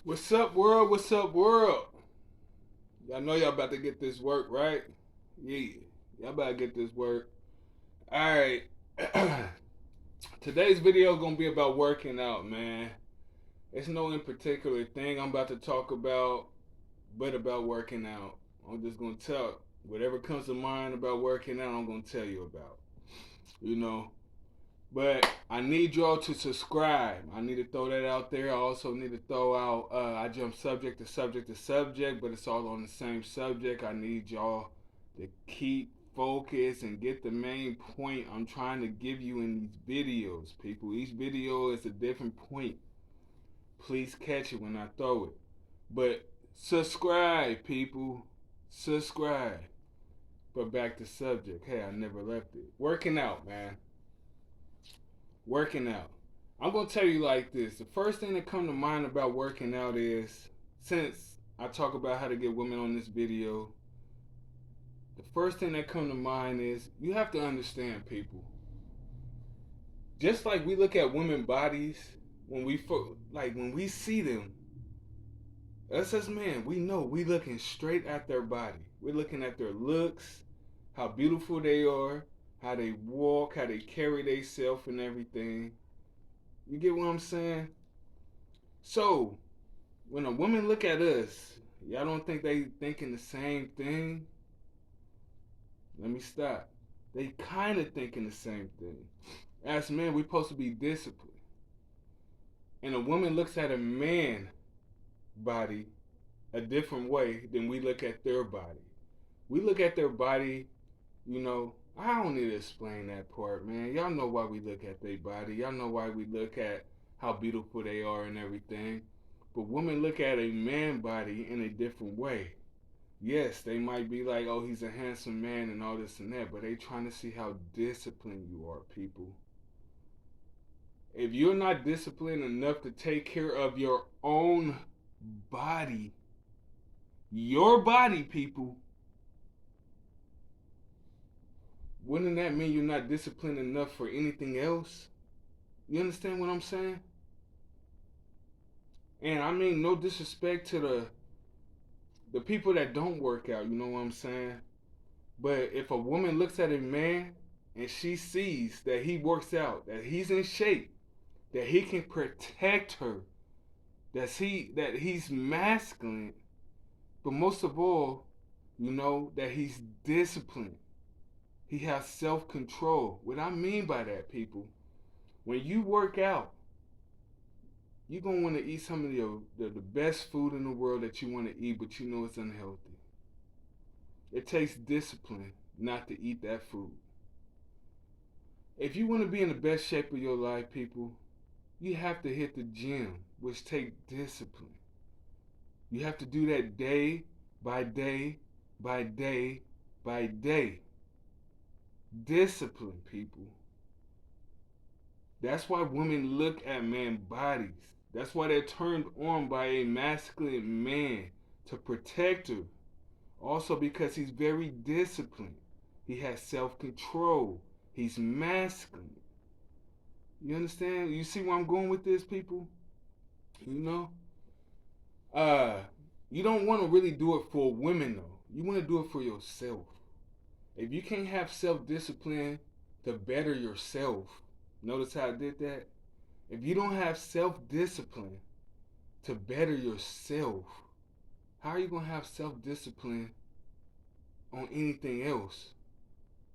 What's up, world? What's up, world? Y'all know y'all about to get this work, right? Yeah, y'all about to get this work. All right. Today's video gonna be about working out, man. It's no in particular thing I'm about to talk about, but about working out. I'm just gonna tell whatever comes to mind about working out. I'm gonna tell you about. You know, But I need y'all to subscribe. I need to throw that out there. I also need to throw out, I jump subject to subject to subject, but it's all on the same subject. I need y'all to keep focused and get the main point I'm trying to give you in these videos, people. Each video is a different point. Please catch it when I throw it. But subscribe, people. Subscribe. But back to subject. Hey, I never left it. Working out, man. Working out. I'm gonna tell you like this. The first thing that come to mind about working out is, since I talk about how to get women on this video, the first thing that come to mind is you have to understand, people. Just like we look at women bodies when we see them, us as men, we know we looking straight at their body. We're looking at their looks, how beautiful they are, how they walk, how they carry themselves and everything. You get what I'm saying? So, when a woman look at us, y'all don't think they thinking the same thing? Let me stop. They kind of thinking the same thing. As men, we supposed to be disciplined. And a woman looks at a man body a different way than we look at their body. We look at their body, I don't need to explain that part, man. Y'all know why we look at their body. Y'all know why we look at how beautiful they are and everything. But women look at a man body in a different way. Yes, they might be like, oh, he's a handsome man and all this and that, but they trying to see how disciplined you are, people. If you're not disciplined enough to take care of your own body, your body, people, wouldn't that mean you're not disciplined enough for anything else? You understand what I'm saying? And I mean no disrespect to the people that don't work out, you know what I'm saying? But if a woman looks at a man and she sees that he works out, that he's in shape, that he can protect her, that he's masculine, but most of all, that he's disciplined. He has self-control. What I mean by that, people, when you work out, you're going to want to eat some of the best food in the world that you want to eat, but you know it's unhealthy. It takes discipline not to eat that food. If you want to be in the best shape of your life, people, you have to hit the gym, which takes discipline. You have to do that day by day by day by day. Discipline, people. That's why women look at men bodies. That's why they're turned on by a masculine man, to protect her. Also because he's very disciplined. He has self-control. He's masculine. You understand? You see where I'm going with this, people? You know? You don't want to really do it for women, though. You want to do it for yourself. If you can't have self-discipline to better yourself, notice how I did that? If you don't have self-discipline to better yourself, how are you going to have self-discipline on anything else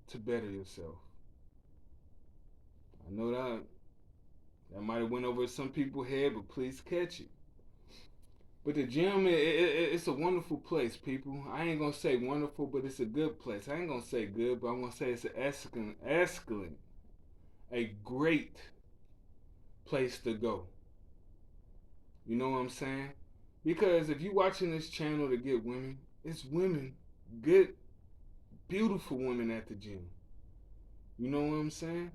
to better yourself? I know that might have went over some people's head, but please catch it. But the gym, it's a wonderful place, people. I ain't going to say wonderful, but it's a good place. I ain't going to say good, but I'm going to say it's an excellent, a great place to go. You know what I'm saying? Because if you're watching this channel to get women, it's women, good, beautiful women at the gym. You know what I'm saying?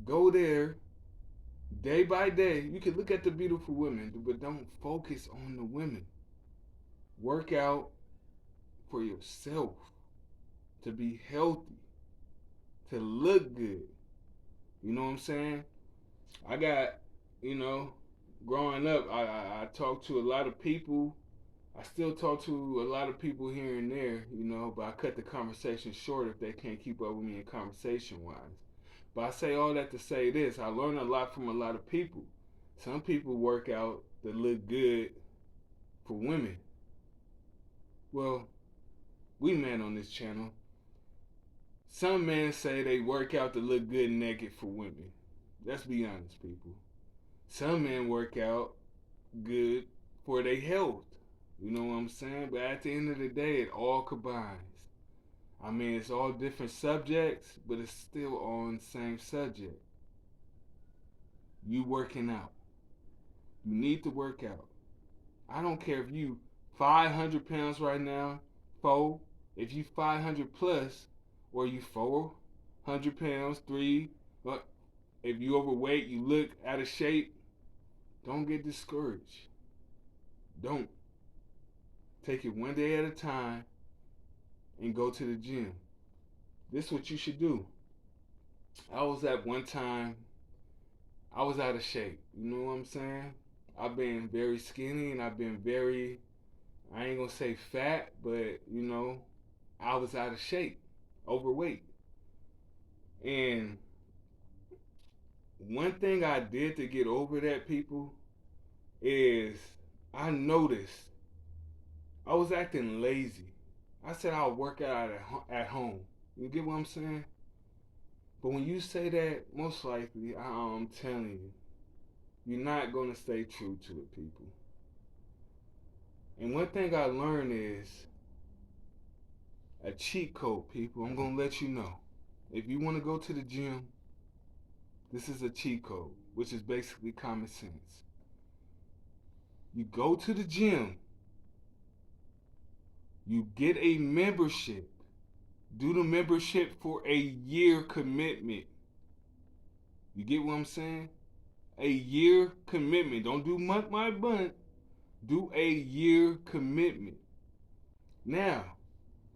Go there day by day. You can look at the beautiful women, but don't focus on the women. Work out for yourself, to be healthy, to look good. You know what I'm saying? I got, growing up, I talked to a lot of people. I still talk to a lot of people here and there, but I cut the conversation short if they can't keep up with me in conversation wise. But I say all that to say this: I learn a lot from a lot of people. Some people work out that look good for women. Well, we men on this channel. Some men say they work out to look good naked for women. Let's be honest, people. Some men work out good for their health. You know what I'm saying? But at the end of the day, it all combines. I mean, it's all different subjects, but it's still all in the same subject. You working out. You need to work out. I don't care if you 500 pounds right now, if you 500 plus, or you 400 pounds, but if you overweight, you look out of shape, don't get discouraged. Don't. Take it one day at a time and go to the gym. This is what you should do. I was at one time, I was out of shape. You know what I'm saying? I've been very skinny and I've been very, I ain't gonna say fat, but I was out of shape, overweight. And one thing I did to get over that, people, is I noticed I was acting lazy. I said I'll work out at home. You get what I'm saying? But when you say that, most likely, I'm telling you, you're not going to stay true to it, people. And one thing I learned is a cheat code, people. I'm going to let you know. If you want to go to the gym, this is a cheat code, which is basically common sense. You go to the gym, you get a membership. Do the membership for a year commitment. You get what I'm saying? A year commitment. Don't do month by month. Do a year commitment. Now,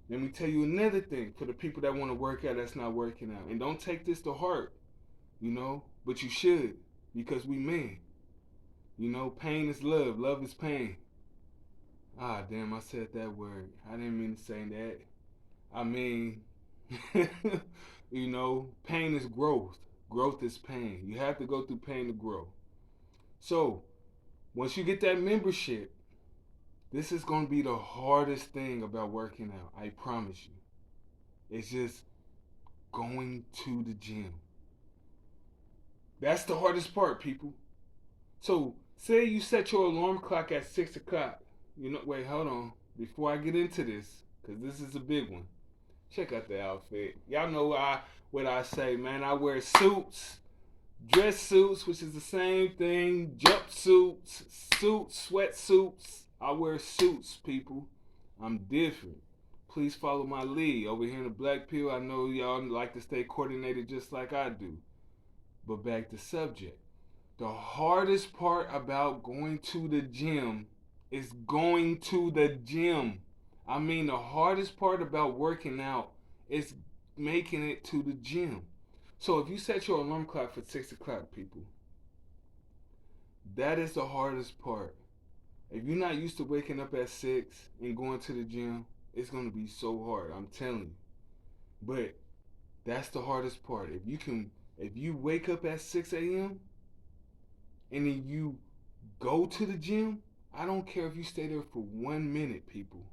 let me tell you another thing for the people that want to work out that's not working out. And don't take this to heart, but you should, because we men. Pain is love. Love is pain. Ah, damn, I said that word. I didn't mean to say that. I mean, pain is growth. Growth is pain. You have to go through pain to grow. So, once you get that membership, this is going to be the hardest thing about working out. I promise you. It's just going to the gym. That's the hardest part, people. So, say you set your alarm clock at 6 o'clock. Wait, hold on. Before I get into this, because this is a big one. Check out the outfit. Y'all know what I say, man. I wear suits, dress suits, which is the same thing, jumpsuits, suits, sweatsuits. I wear suits, people. I'm different. Please follow my lead. Over here in the BlackPill, I know y'all like to stay coordinated just like I do. But back to subject. The hardest part about going to the gym is going to the gym. I mean, the hardest part about working out is making it to the gym. So if you set your alarm clock for 6 o'clock, people, that is the hardest part. If you're not used to waking up at 6 and going to the gym, it's going to be so hard, I'm telling you. But that's the hardest part. If you wake up at 6 a.m. and then you go to the gym, I don't care if you stay there for 1 minute, people.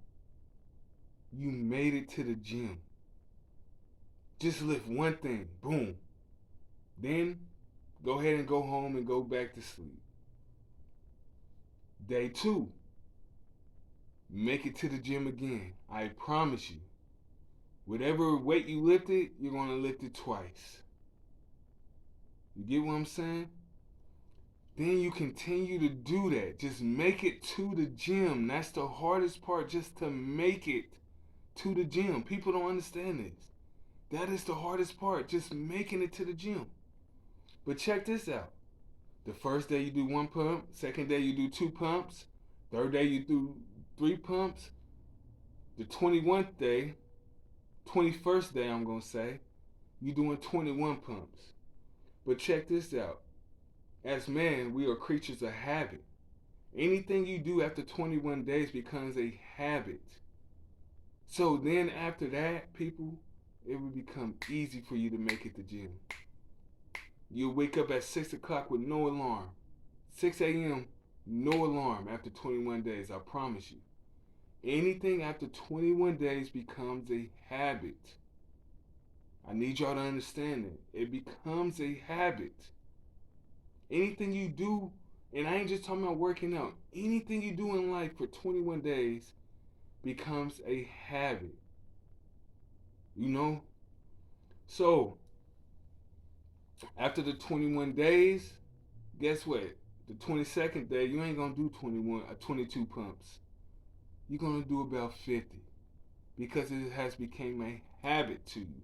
You made it to the gym. Just lift one thing. Boom. Then go ahead and go home and go back to sleep. Day 2. Make it to the gym again. I promise you. Whatever weight you lifted, you're going to lift it twice. You get what I'm saying? Then you continue to do that. Just make it to the gym. That's the hardest part, just to make it to the gym. People don't understand this. That is the hardest part, just making it to the gym. But check this out. The first day you do 1 pump, second day you do 2 pumps, third day you do 3 pumps. The 21st day, 21st day you doing 21 pumps. But check this out. as men, we are creatures of habit. Anything you do after 21 days becomes a habit. So then after that, people, it will become easy for you to make it to gym. You'll wake up at 6 o'clock with no alarm. 6 a.m., no alarm after 21 days, I promise you. Anything after 21 days becomes a habit. I need y'all to understand that. It becomes a habit. Anything you do, and I ain't just talking about working out, anything you do in life for 21 days becomes a habit. You know? So, after the 21 days, guess what? The 22nd day, you ain't gonna do 22 pumps. You're gonna do about 50 because it has become a habit to you.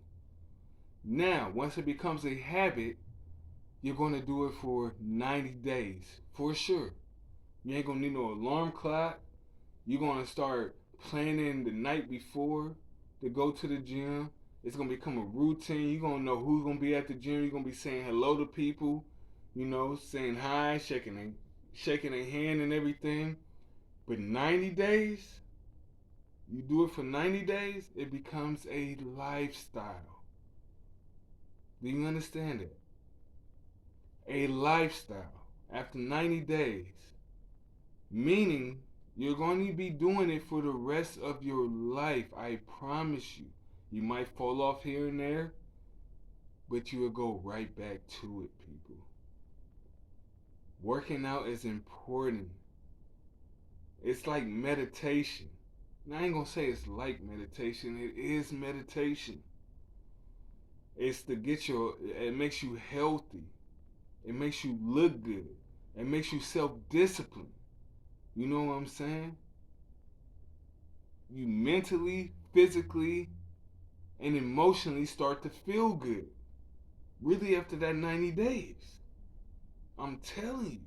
Now, once it becomes a habit, you're gonna do it for 90 days for sure. You ain't gonna need no alarm clock. You're gonna start planning the night before to go to the gym. It's gonna become a routine. You're gonna know who's gonna be at the gym. You're gonna be saying hello to people, saying hi, shaking their hand and everything. But 90 days, you do it for 90 days, it becomes a lifestyle. Do you understand it? A lifestyle after 90 days. Meaning, you're going to be doing it for the rest of your life. I promise you. You might fall off here and there, but you will go right back to it, people. Working out is important. It's like meditation. And I ain't going to say it's like meditation. It is meditation. It's to it makes you healthy. It makes you look good. It makes you self-disciplined. You know what I'm saying? You mentally, physically, and emotionally start to feel good. Really after that 90 days. I'm telling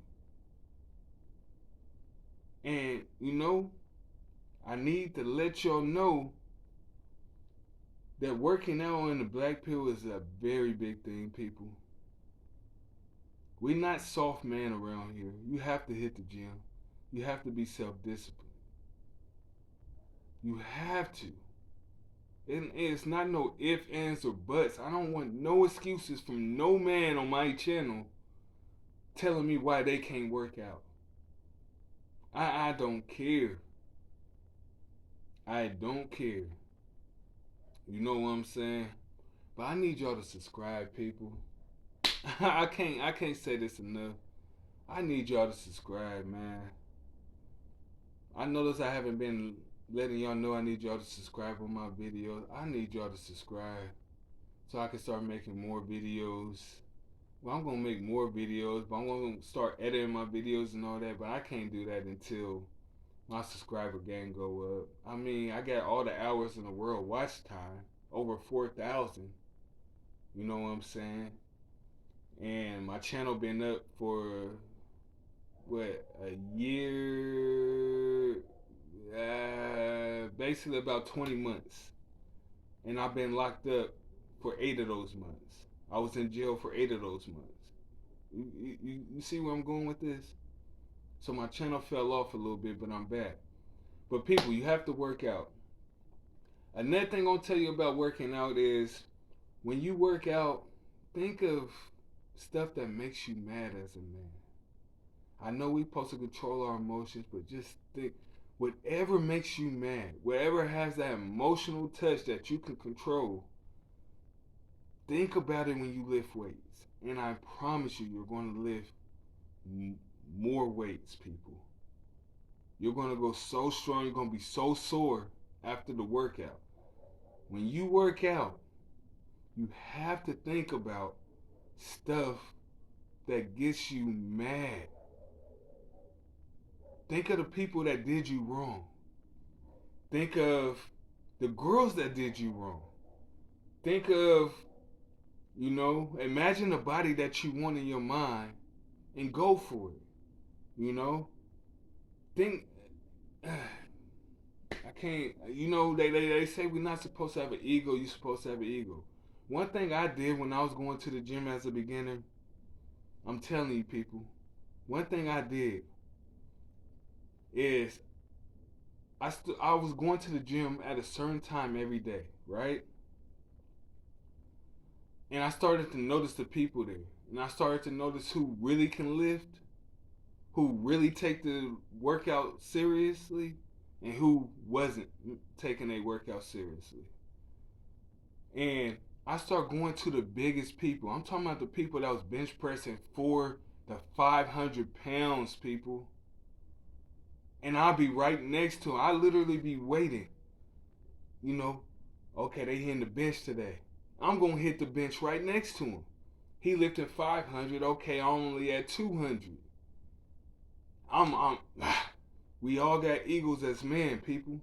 you. And, I need to let y'all know that working out on the BlackPill is a very big thing, people. We're not soft man around here. You have to hit the gym. You have to be self-disciplined. You have to. And it's not no ifs, ands, or buts. I don't want no excuses from no man on my channel telling me why they can't work out. I don't care. I don't care. You know what I'm saying? But I need y'all to subscribe, people. I can't say this enough. I need y'all to subscribe, man. I notice I haven't been letting y'all know I need y'all to subscribe on my videos. I need y'all to subscribe so I can start making more videos. Well, I'm gonna make more videos, but I'm gonna start editing my videos and all that. But I can't do that until my subscriber gang go up. I mean, I got all the hours in the world watch time, over 4,000. You know what I'm saying? And my channel been up for a year, basically about 20 months, and I've been locked up for 8 of those months. I was in jail for 8 of those months. You see where I'm going with this? So my channel fell off a little bit, but I'm back. But people, you have to work out. Another thing I'll tell you about working out is when you work out, think of stuff that makes you mad as a man. I know we're supposed to control our emotions, but just think, whatever makes you mad, whatever has that emotional touch that you can control, think about it when you lift weights. And I promise you, you're going to lift more weights, people. You're going to go so strong, you're going to be so sore after the workout. When you work out, you have to think about stuff that gets you mad. Think of the people that did you wrong. Think of the girls that did you wrong. Think of, imagine a body that you want in your mind and go for it. Think, I can't, they say we're not supposed to have an ego, you're supposed to have an ego. One thing I did when I was going to the gym as a beginner, I'm telling you, people. One thing I did is I was going to the gym at a certain time every day, right? And I started to notice the people there. And I started to notice who really can lift, who really take the workout seriously, and who wasn't taking a workout seriously. And I start going to the biggest people. I'm talking about the people that was bench pressing 400 to 500 pounds, people. And I'll be right next to him. I literally be waiting. You know, okay, they hitting the bench today. I'm gonna hit the bench right next to him. He lifting 500. Okay, I'm only at 200. I'm. We all got egos as men, people.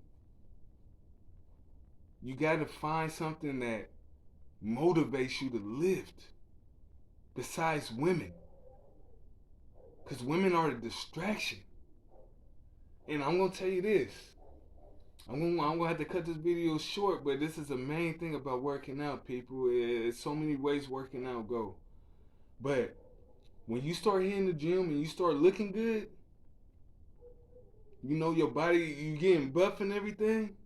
You got to find something that motivates you to lift. Besides women, because women are a distraction. And I'm gonna tell you this. I'm gonna have to cut this video short, but this is the main thing about working out, people. It's so many ways working out go. But when you start hitting the gym and you start looking good, you know your body, you getting buff and everything.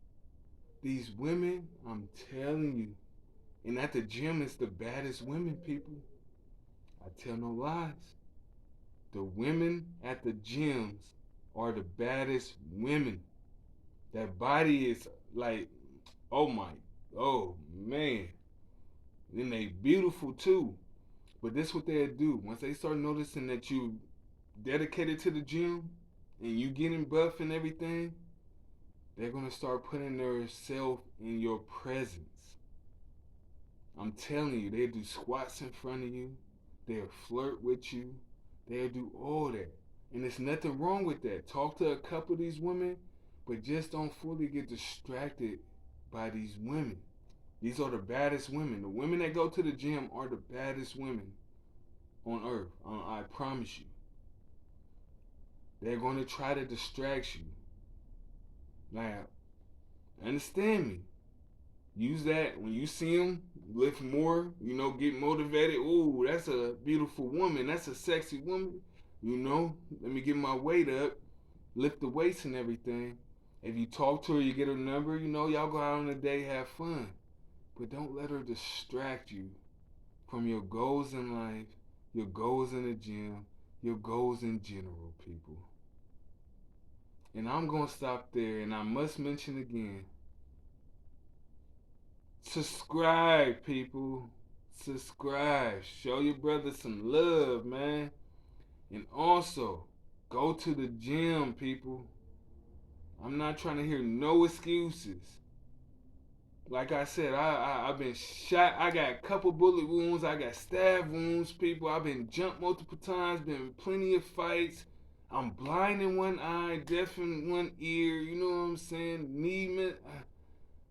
These women, I'm telling you, and at the gym, it's the baddest women, people. I tell no lies. The women at the gyms are the baddest women. That body is like, oh my, oh man. And they beautiful too. But this what they'll do. Once they start noticing that you dedicated to the gym and you getting buff and everything, they're gonna start putting their self in your presence. I'm telling you, they'll do squats in front of you. They'll flirt with you. They'll do all that. And there's nothing wrong with that. Talk to a couple of these women, but just don't fully get distracted by these women. These are the baddest women. The women that go to the gym are the baddest women on earth. I promise you. They're going to try to distract you. Now, understand me. Use that when you see them lift more, you know, get motivated. Ooh, that's a beautiful woman. That's a sexy woman. You know, let me get my weight up, lift the weights and everything. If you talk to her, you get her number, you know, y'all go out on a day, have fun. But don't let her distract you from your goals in life, your goals in the gym, your goals in general, people. And I'm going to stop there, and I must mention again, subscribe, people. Subscribe. Show your brother some love, man. And also, go to the gym, people. I'm not trying to hear no excuses. Like I said, I've been shot. I got a couple bullet wounds. I got stab wounds, people. I've been jumped multiple times. Been in plenty of fights. I'm blind in one eye, deaf in one ear. You know what I'm saying?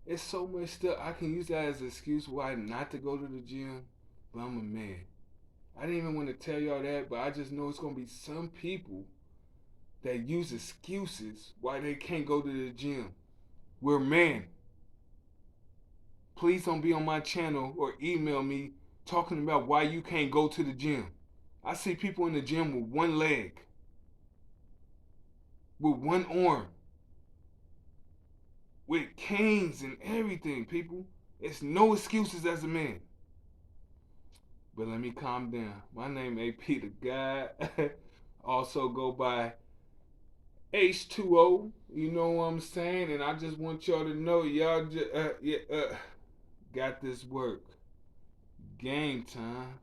It's so much stuff. I can use that as an excuse why not to go to the gym. But I'm a man. I didn't even want to tell y'all that, but I just know it's going to be some people that use excuses why they can't go to the gym. We're men. Please don't be on my channel or email me talking about why you can't go to the gym. I see people in the gym with one leg, with one arm, with canes and everything, people. It's no excuses as a man. But let me calm down. My name AP the God. Also go by H20. You know what I'm saying? And I just want y'all to know y'all got this work. Game time.